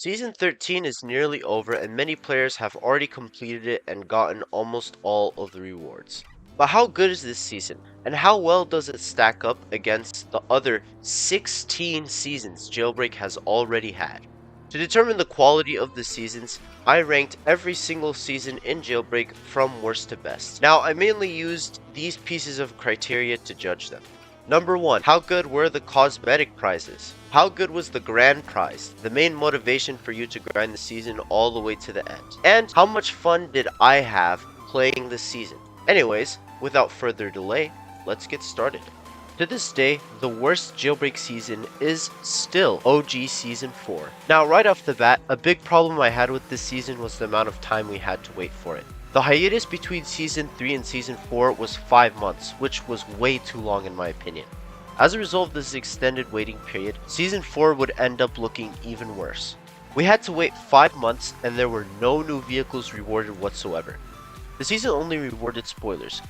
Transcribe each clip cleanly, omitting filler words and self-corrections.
Season 13 is nearly over and many players have already completed it and gotten almost all of the rewards. But how good is this season, and how well does it stack up against the other 16 seasons Jailbreak has already had? To determine the quality of the seasons, I ranked every single season in Jailbreak from worst to best. Now, I mainly used these pieces of criteria to judge them. Number 1. How good were the cosmetic prizes? How good was the grand prize, the main motivation for you to grind the season all the way to the end? And how much fun did I have playing the season? Anyways, without further delay, let's get started. To this day, the worst Jailbreak season is still OG Season 4. Now right off the bat, a big problem I had with this season was the amount of time we had to wait for it. The hiatus between Season 3 and Season 4 was 5 months, which was way too long in my opinion. As a result of this extended waiting period, Season 4 would end up looking even worse. We had to wait 5 months and there were no new vehicles rewarded whatsoever. The season only rewarded spoilers.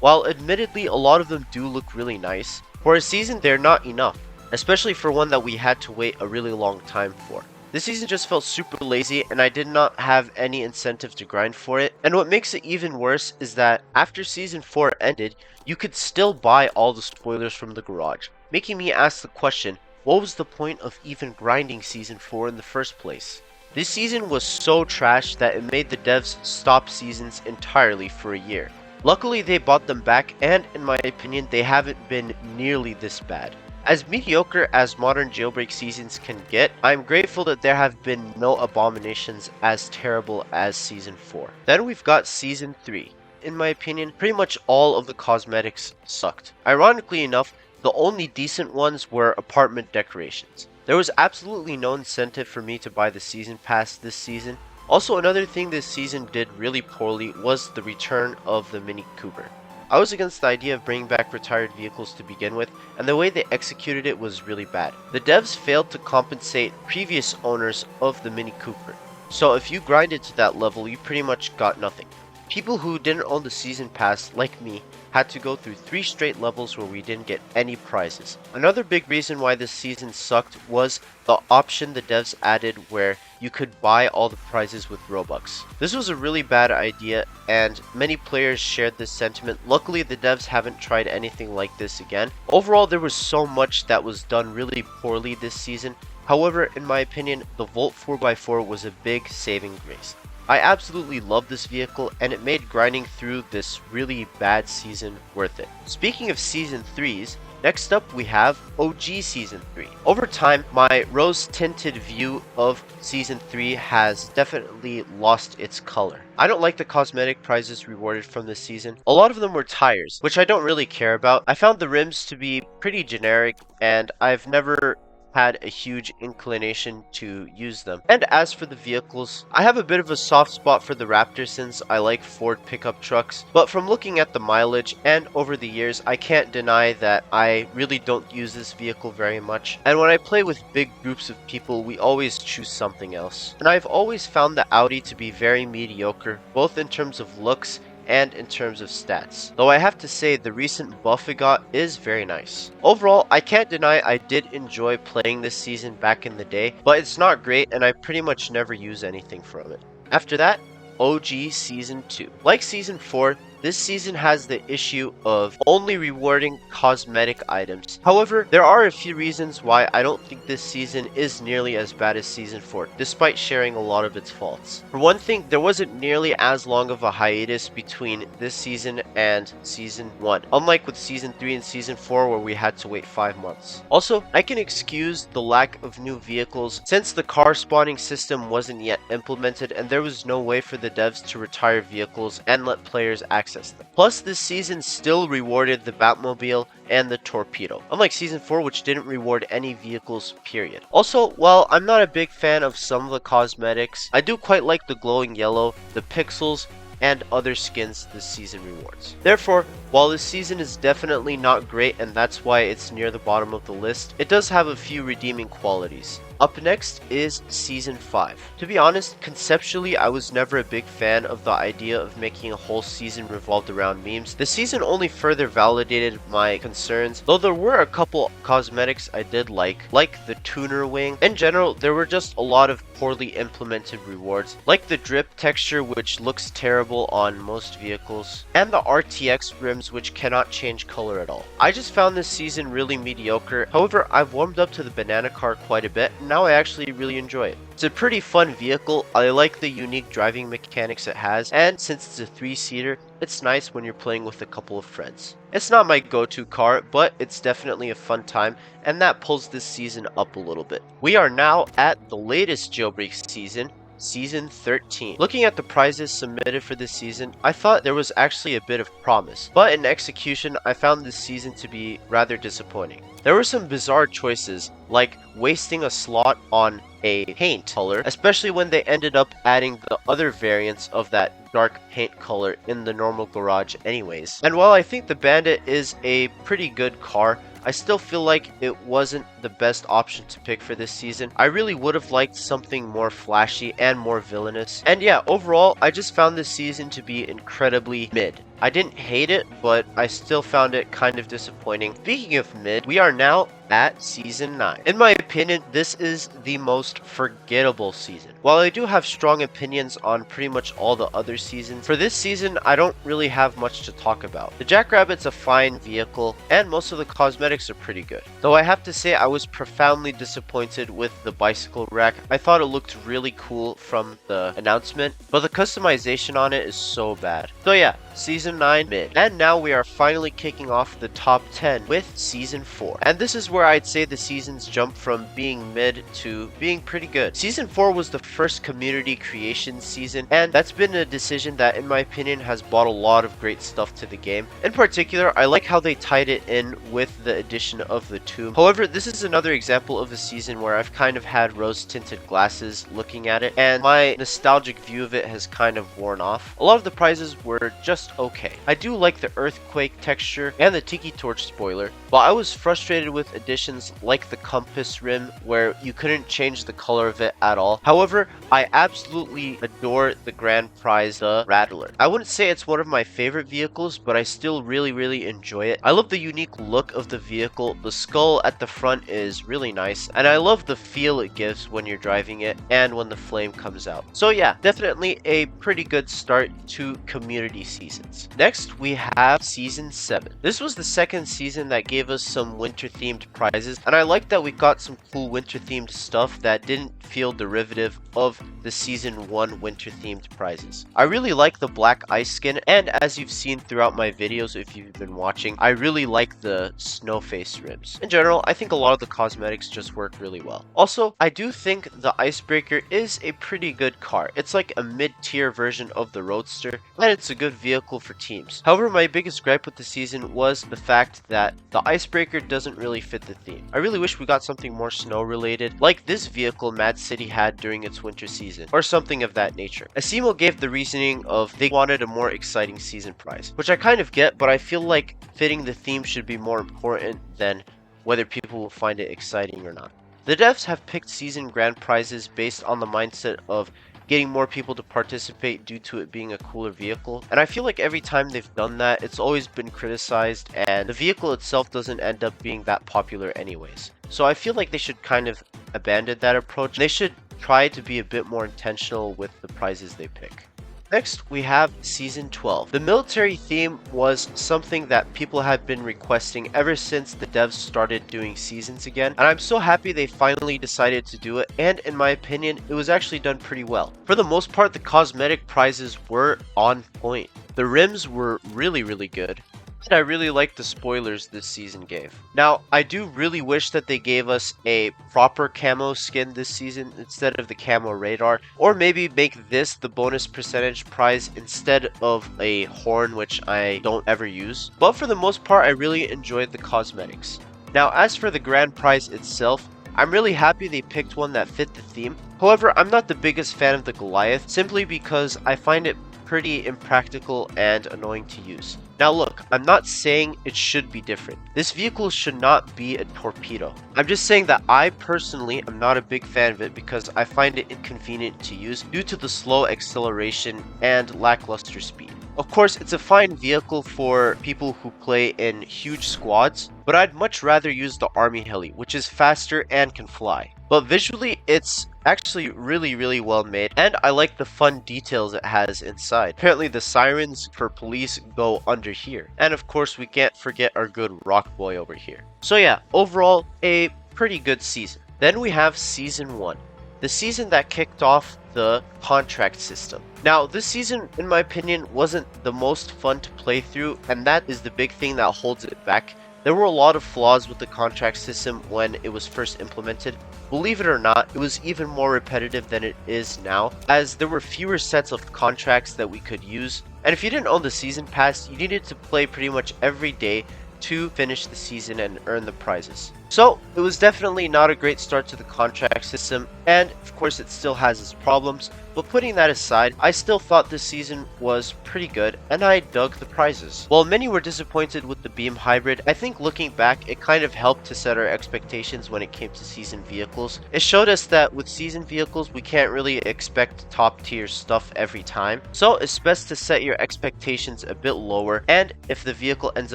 While admittedly a lot of them do look really nice, for a season they're not enough, especially for one that we had to wait a really long time for. This season just felt super lazy and I did not have any incentive to grind for it, and what makes it even worse is that after Season 4 ended, you could still buy all the spoilers from the garage, making me ask the question, what was the point of even grinding Season 4 in the first place? This season was so trash that it made the devs stop seasons entirely for a year. Luckily they bought them back and in my opinion they haven't been nearly this bad. As mediocre as modern Jailbreak seasons can get, I'm grateful that there have been no abominations as terrible as Season 4. Then we've got Season 3. In my opinion, pretty much all of the cosmetics sucked. Ironically enough, the only decent ones were apartment decorations. There was absolutely no incentive for me to buy the season pass this season. Also, another thing this season did really poorly was the return of the Mini Cooper. I was against the idea of bringing back retired vehicles to begin with, and the way they executed it was really bad. The devs failed to compensate previous owners of the Mini Cooper, so if you grinded to that level, you pretty much got nothing. People who didn't own the season pass, like me, had to go through 3 straight levels where we didn't get any prizes. Another big reason why this season sucked was the option the devs added where you could buy all the prizes with Robux. This was a really bad idea and many players shared this sentiment. Luckily the devs haven't tried anything like this again. Overall there was so much that was done really poorly this season. However, in my opinion, the Volt 4x4 was a big saving grace. I absolutely love this vehicle and it made grinding through this really bad season worth it. Speaking of Season 3s, next up we have OG Season 3. Over time, my rose-tinted view of Season 3 has definitely lost its color. I don't like the cosmetic prizes rewarded from this season. A lot of them were tires, which I don't really care about. I found the rims to be pretty generic and I've never had a huge inclination to use them. And as for the vehicles, I have a bit of a soft spot for the Raptor since I like Ford pickup trucks, but from looking at the mileage and over the years, I can't deny that I really don't use this vehicle very much. And when I play with big groups of people, we always choose something else. And I've always found the Audi to be very mediocre, both in terms of looks and in terms of stats, though I have to say the recent buff it got is very nice. Overall, I can't deny I did enjoy playing this season back in the day, but it's not great and I pretty much never use anything from it. After that, OG Season 2. Like Season 4, this season has the issue of only rewarding cosmetic items. However, there are a few reasons why I don't think this season is nearly as bad as Season 4, despite sharing a lot of its faults. For one thing, there wasn't nearly as long of a hiatus between this season and Season 1, unlike with Season 3 and Season 4 where we had to wait 5 months. Also, I can excuse the lack of new vehicles since the car spawning system wasn't yet implemented and there was no way for the devs to retire vehicles and let players access them. Plus, this season still rewarded the Batmobile and the Torpedo, unlike Season 4 which didn't reward any vehicles, period. Also, while I'm not a big fan of some of the cosmetics, I do quite like the glowing yellow, the pixels, and other skins this season rewards. Therefore, while this season is definitely not great and that's why it's near the bottom of the list, it does have a few redeeming qualities. Up next is Season 5. To be honest, conceptually I was never a big fan of the idea of making a whole season revolved around memes. The season only further validated my concerns, though there were a couple cosmetics I did like the tuner wing. In general, there were just a lot of poorly implemented rewards, like the drip texture which looks terrible on most vehicles, and the RTX rims which cannot change color at all. I just found this season really mediocre. However, I've warmed up to the banana car quite a bit, and now I actually really enjoy it. It's a pretty fun vehicle. I like the unique driving mechanics it has, and since it's a 3-seater, it's nice when you're playing with a couple of friends. It's not my go-to car, but it's definitely a fun time, and that pulls this season up a little bit. We are now at the latest Jailbreak season, Season 13. Looking at the prizes submitted for this season, I thought there was actually a bit of promise, but in execution, I found this season to be rather disappointing. There were some bizarre choices, like wasting a slot on a paint color, especially when they ended up adding the other variants of that dark paint color in the normal garage anyways. And while I think the Bandit is a pretty good car, I still feel like it wasn't the best option to pick for this season. I really would have liked something more flashy and more villainous. And yeah, overall, I just found this season to be incredibly mid. I didn't hate it, but I still found it kind of disappointing. Speaking of mid, we are now at Season 9. In my opinion, this is the most forgettable season. While I do have strong opinions on pretty much all the other seasons, for this season, I don't really have much to talk about. The Jackrabbit's a fine vehicle, and most of the cosmetics are pretty good. Though I have to say I was profoundly disappointed with the bicycle rack. I thought it looked really cool from the announcement, but the customization on it is so bad. So yeah, Season 9 mid. And now we are finally kicking off the top 10 with Season 4. And this is where I'd say the seasons jump from being mid to being pretty good. Season 4 was the first community creation season, and that's been a decision that in my opinion has brought a lot of great stuff to the game. In particular, I like how they tied it in with the addition of the tomb. However, this is another example of a season where I've kind of had rose-tinted glasses looking at it, and my nostalgic view of it has kind of worn off. A lot of the prizes were just okay. I do like the earthquake texture and the tiki torch spoiler, but I was frustrated with additions like the compass rim where you couldn't change the color of it at all. However, I absolutely adore the grand prize, the Rattler. I wouldn't say it's one of my favorite vehicles, but I still really enjoy it. I love the unique look of the vehicle. The skull at the front is really nice, and I love the feel it gives when you're driving it and when the flame comes out. So yeah, definitely a pretty good start to community seasons. Next, we have Season 7. This was the second season that gave us some winter themed prizes, and I like that we got some cool winter themed stuff that didn't feel derivative of the Season 1 winter themed prizes. I really like the black ice skin, and as you've seen throughout my videos if you've been watching, I really like the snow face rims. In general, I think a lot of the cosmetics just work really well. Also, I do think the Icebreaker is a pretty good car. It's like a mid-tier version of the Roadster, and it's a good vehicle for teams. However, my biggest gripe with the season was the fact that the Icebreaker doesn't really fit the theme. I really wish we got something more snow related, like this vehicle Mad City had during its winter season, or something of that nature. Asimo gave the reasoning of they wanted a more exciting season prize, which I kind of get, but I feel like fitting the theme should be more important than whether people will find it exciting or not. The devs have picked season grand prizes based on the mindset of getting more people to participate due to it being a cooler vehicle, and I feel like every time they've done that, it's always been criticized, and the vehicle itself doesn't end up being that popular anyways. So I feel like they should kind of abandon that approach. They should try to be a bit more intentional with the prizes they pick. Next, we have Season 12. The military theme was something that people have been requesting ever since the devs started doing seasons again, and I'm so happy they finally decided to do it, and in my opinion, it was actually done pretty well. For the most part, the cosmetic prizes were on point. The rims were really good, and I really liked the spoilers this season gave. Now, I do really wish that they gave us a proper camo skin this season instead of the camo radar, or maybe make this the bonus percentage prize instead of a horn, which I don't ever use. But for the most part, I really enjoyed the cosmetics. Now, as for the grand prize itself, I'm really happy they picked one that fit the theme. However, I'm not the biggest fan of the Goliath, simply because I find it pretty impractical and annoying to use. Now look, I'm not saying it should be different. This vehicle should not be a torpedo. I'm just saying that I personally am not a big fan of it because I find it inconvenient to use due to the slow acceleration and lackluster speed. Of course, it's a fine vehicle for people who play in huge squads, but I'd much rather use the army heli, which is faster and can fly. But visually, it's actually really well made, and I like the fun details it has inside. Apparently the sirens for police go under here, and of course we can't forget our good rock boy over here. So yeah, overall a pretty good season. Then we have season 1, the season that kicked off the contract system. Now this season, in my opinion, wasn't the most fun to play through, and that is the big thing that holds it back. There were a lot of flaws with the contract system when it was first implemented. Believe it or not, it was even more repetitive than it is now, as there were fewer sets of contracts that we could use. And if you didn't own the season pass, you needed to play pretty much every day to finish the season and earn the prizes. So it was definitely not a great start to the contract system, and of course it still has its problems, but putting that aside, I still thought this season was pretty good and I dug the prizes. While many were disappointed with the beam hybrid, I think looking back it kind of helped to set our expectations when it came to season vehicles. It showed us that with season vehicles we can't really expect top tier stuff every time, so it's best to set your expectations a bit lower, and if the vehicle ends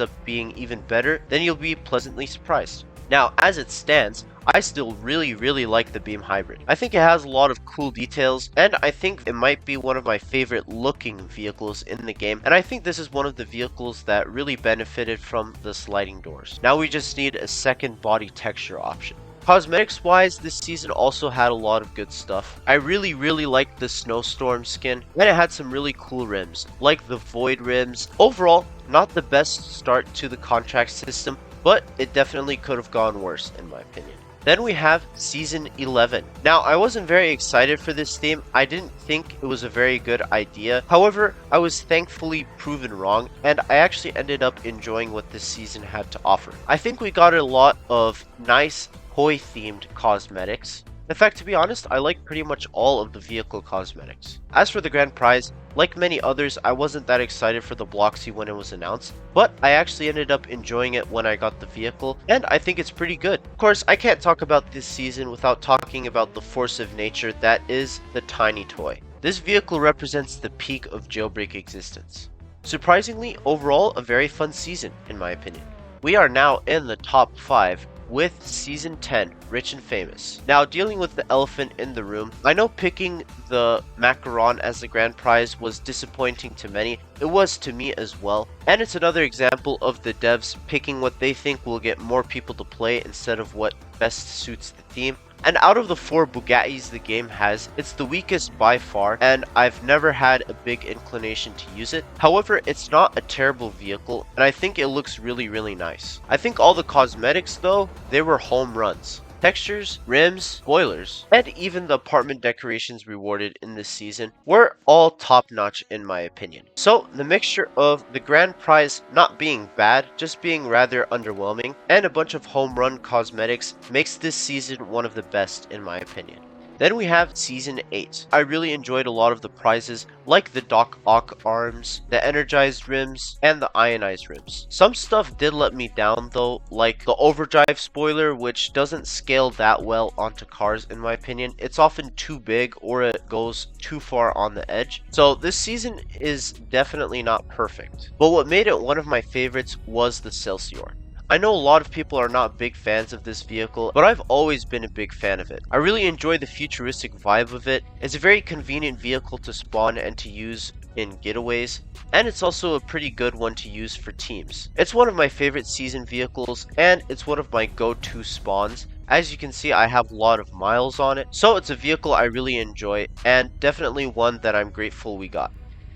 up being even better, then you'll be pleasantly surprised. Now, as it stands, I still really like the beam hybrid. I think it has a lot of cool details, and I think it might be one of my favorite looking vehicles in the game, and I think this is one of the vehicles that really benefited from the sliding doors. Now we just need a second body texture option. Cosmetics wise, this season also had a lot of good stuff. I really liked the snowstorm skin, and it had some really cool rims, like the void rims. Overall, not the best start to the contract system, but it definitely could have gone worse in my opinion. Then we have Season 11. Now, I wasn't very excited for this theme. I didn't think it was a very good idea. However, I was thankfully proven wrong, and I actually ended up enjoying what this season had to offer. I think we got a lot of nice toy-themed cosmetics. In fact, to be honest, I like pretty much all of the vehicle cosmetics. As for the grand prize, like many others, I wasn't that excited for the Bloxy when it was announced, but I actually ended up enjoying it when I got the vehicle, and I think it's pretty good. Of course, I can't talk about this season without talking about the force of nature that is the tiny toy. This vehicle represents the peak of Jailbreak existence. Surprisingly, overall, a very fun season, in my opinion. We are now in the top 5 with Season 10, Rich and Famous. Now, dealing with the elephant in the room, I know picking the macaron as the grand prize was disappointing to many. It was to me as well. And it's another example of the devs picking what they think will get more people to play instead of what best suits the theme. And out of the 4 Bugattis the game has, it's the weakest by far, and I've never had a big inclination to use it. However, it's not a terrible vehicle, and I think it looks really nice. I think all the cosmetics though, they were home runs. Textures, rims, spoilers, and even the apartment decorations rewarded in this season were all top-notch in my opinion. So the mixture of the grand prize not being bad, just being rather underwhelming, and a bunch of home run cosmetics makes this season one of the best in my opinion. Then we have Season 8. I really enjoyed a lot of the prizes, like the Doc Ock arms, the energized rims, and the ionized rims. Some stuff did let me down though, like the overdrive spoiler, which doesn't scale that well onto cars in my opinion. It's often too big or it goes too far on the edge. So this season is definitely not perfect. But what made it one of my favorites was the Celsior. I know a lot of people are not big fans of this vehicle, but I've always been a big fan of it. I really enjoy the futuristic vibe of it. It's a very convenient vehicle to spawn and to use in getaways, and it's also a pretty good one to use for teams. It's one of my favorite season vehicles, and it's one of my go-to spawns. As you can see, I have a lot of miles on it, so it's a vehicle I really enjoy, and definitely one that I'm grateful we got.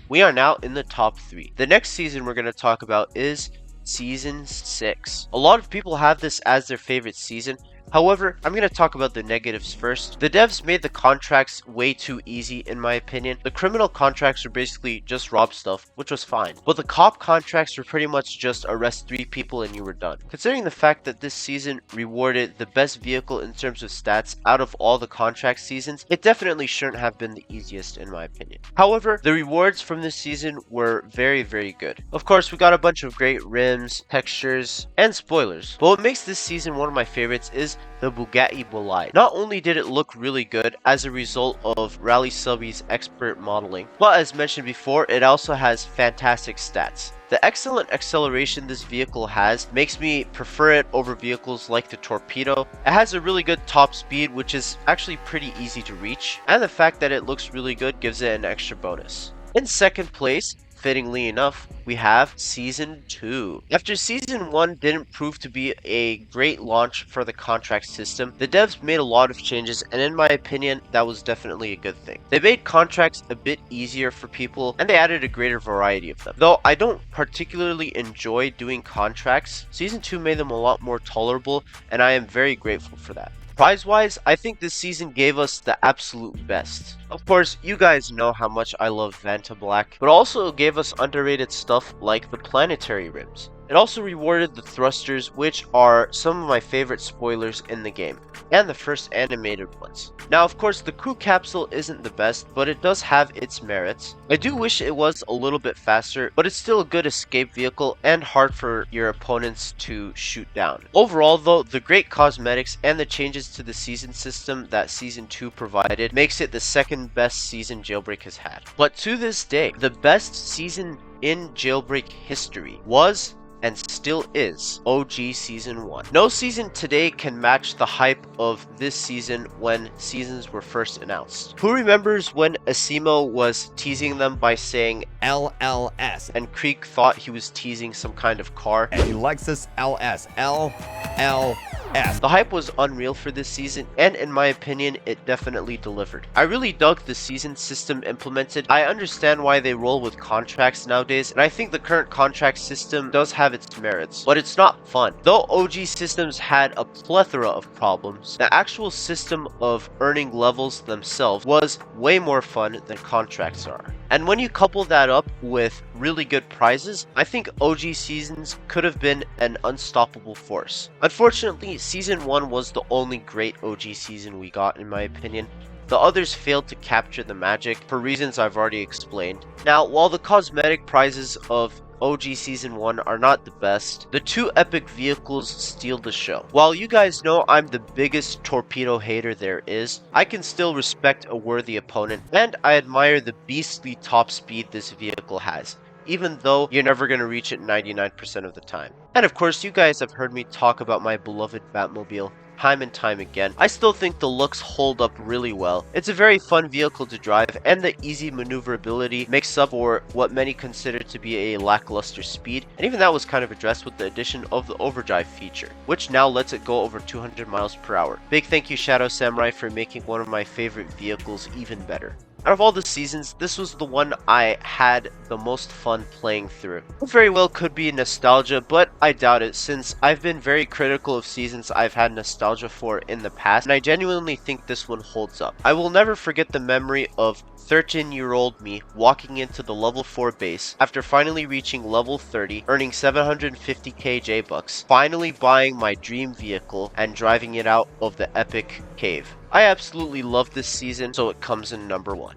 We are now in the top 3. The next season we're going to talk about is Season 6. A lot of people have this as their favorite season. However, I'm going to talk about the negatives first. The devs made the contracts way too easy in my opinion. The criminal contracts were basically just rob stuff, which was fine. But the cop contracts were pretty much just arrest 3 people and you were done. Considering the fact that this season rewarded the best vehicle in terms of stats out of all the contract seasons, it definitely shouldn't have been the easiest in my opinion. However, the rewards from this season were very, very good. Of course, we got a bunch of great rims, textures, and spoilers. But what makes this season one of my favorites is the Bugatti Bolide. Not only did it look really good as a result of Rally Subby's expert modeling, but as mentioned before, it also has fantastic stats. The excellent acceleration this vehicle has makes me prefer it over vehicles like the Torpedo. It has a really good top speed, which is actually pretty easy to reach, and the fact that it looks really good gives it an extra bonus. In second place, fittingly enough, we have Season 2. After Season 1 didn't prove to be a great launch for the contract system, the devs made a lot of changes, and in my opinion, that was definitely a good thing. They made contracts a bit easier for people, and they added a greater variety of them. Though I don't particularly enjoy doing contracts, Season 2 made them a lot more tolerable, and I am very grateful for that. Prize-wise, I think this season gave us the absolute best. Of course, you guys know how much I love Vanta Black, but also gave us underrated stuff like the planetary rims. It also rewarded the thrusters, which are some of my favorite spoilers in the game, and the first animated ones. Now, of course, the crew capsule isn't the best, but it does have its merits. I do wish it was a little bit faster, but it's still a good escape vehicle and hard for your opponents to shoot down. Overall, though, the great cosmetics and the changes to the season system that Season 2 provided makes it the second best season Jailbreak has had. But to this day, the best season in Jailbreak history was and still is OG Season 1. No season today can match the hype of this season when seasons were first announced. Who remembers when Asimo was teasing them by saying LLS and Krieg thought he was teasing some kind of car? And Lexus LS, LLS. The hype was unreal for this season, and in my opinion, it definitely delivered. I really dug the season system implemented. I understand why they roll with contracts nowadays, and I think the current contract system does have its merits, but it's not fun. Though OG systems had a plethora of problems, the actual system of earning levels themselves was way more fun than contracts are. And when you couple that up with really good prizes, I think OG seasons could have been an unstoppable force. Unfortunately, Season 1 was the only great OG season we got in my opinion. The others failed to capture the magic for reasons I've already explained. Now, while the cosmetic prizes of OG Season 1 are not the best, the 2 epic vehicles steal the show. While you guys know I'm the biggest torpedo hater there is, I can still respect a worthy opponent, and I admire the beastly top speed this vehicle has, even though you're never going to reach it 99% of the time. And of course, you guys have heard me talk about my beloved Batmobile time and time again. I still think the looks hold up really well. It's a very fun vehicle to drive, and the easy maneuverability makes up for what many consider to be a lackluster speed, and even that was kind of addressed with the addition of the overdrive feature, which now lets it go over 200 miles per hour. Big thank you Shadow Samurai for making one of my favorite vehicles even better. Out of all the seasons, this was the one I had the most fun playing through. It very well could be nostalgia, but I doubt it since I've been very critical of seasons I've had nostalgia for in the past, and I genuinely think this one holds up. I will never forget the memory of 13-year-old me walking into the level 4 base after finally reaching level 30, earning 750k J-Bucks, finally buying my dream vehicle and driving it out of the epic cave. I absolutely love this season, so it comes in number 1.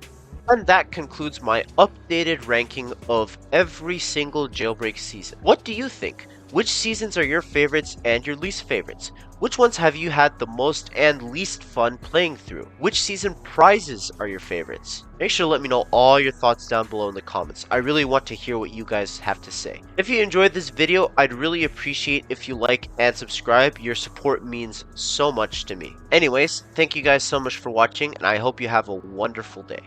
And that concludes my updated ranking of every single Jailbreak season. What do you think? Which seasons are your favorites and your least favorites? Which ones have you had the most and least fun playing through? Which season prizes are your favorites? Make sure to let me know all your thoughts down below in the comments. I really want to hear what you guys have to say. If you enjoyed this video, I'd really appreciate if you like and subscribe. Your support means so much to me. Anyways, thank you guys so much for watching, and I hope you have a wonderful day.